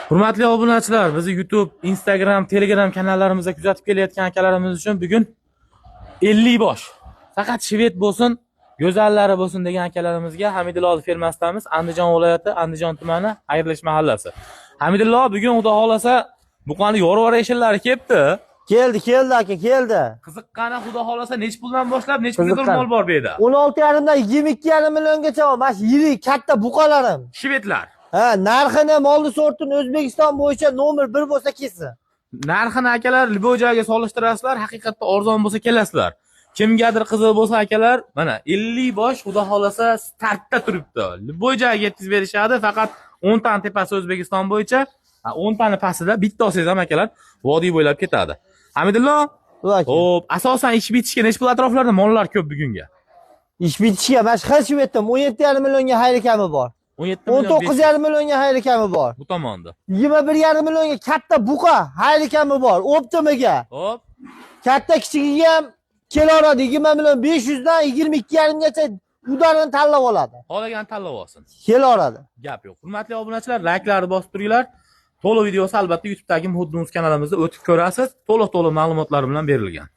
Hurmatli obunachilar, bizni YouTube, Instagram, Telegram kanallarimizda kuzatib kelayotgan akalarimiz uchun bugun 50 bosh. Faqat shved bo'lsin, go'zallari bo'lsin degan akalarimizga Hamidillo fermasidamiz, Andijon viloyati, Andijon tumani, Xayrilish mahallasi. Hamidillo bugun xudo xolasa buqani yorvara eshillari kelibdi. Keldi aka, keldi. Qiziqqani xudo xolasa nech puldan boshlab nech pulga mol bor bu yerda? 16,5 dan 22,5 milliongacha bor. Mana shu yirik katta buqalarim. Shvedlar. Ha, narxini, molni sortini O'zbekiston bo'yicha nomer 1 bo'lsa kelsin. Narxini akalar Libojaga solishtirasizlar, haqiqatda arzon bo'lsa kelasizlar. Kimgadir qiziq bo'lsa akalar, mana 50 bosh xudo xolasa startda turibdi. Libojaga yetkazib berishadi, faqat 10 tani tepasi O'zbekiston bo'yicha, 10 tani pastida bitta olsangiz ham akalar vodiy bo'ylab ketadi. Hamidillo, xo'p, asosan ish bitishga nech pul atroflarda mollar ko'p bugunga? Ish bitishga mana shu hech yetdim. 17,5 millionga xayri kami bor. 17 million. 19,5 millionga xayri kami bor. Bu tomonda. 21,5 millionga katta buqa xayri kami bor. Optimiga. Xo'p. Katta kichigiga ham kelaveradi. 20 million 500 dan 22,5 gacha udarini tanlab oladi. Xohlagan tanlab olsin. Kelaveradi. Gap yo'q. Hurmatli obunachilar, layklarni bosib turinglar. To'liq videosi albatta YouTube'dagi Muhdinuz kanalimizda o'tib ko'rasiz. To'liq ma'lumotlar bilan berilgan.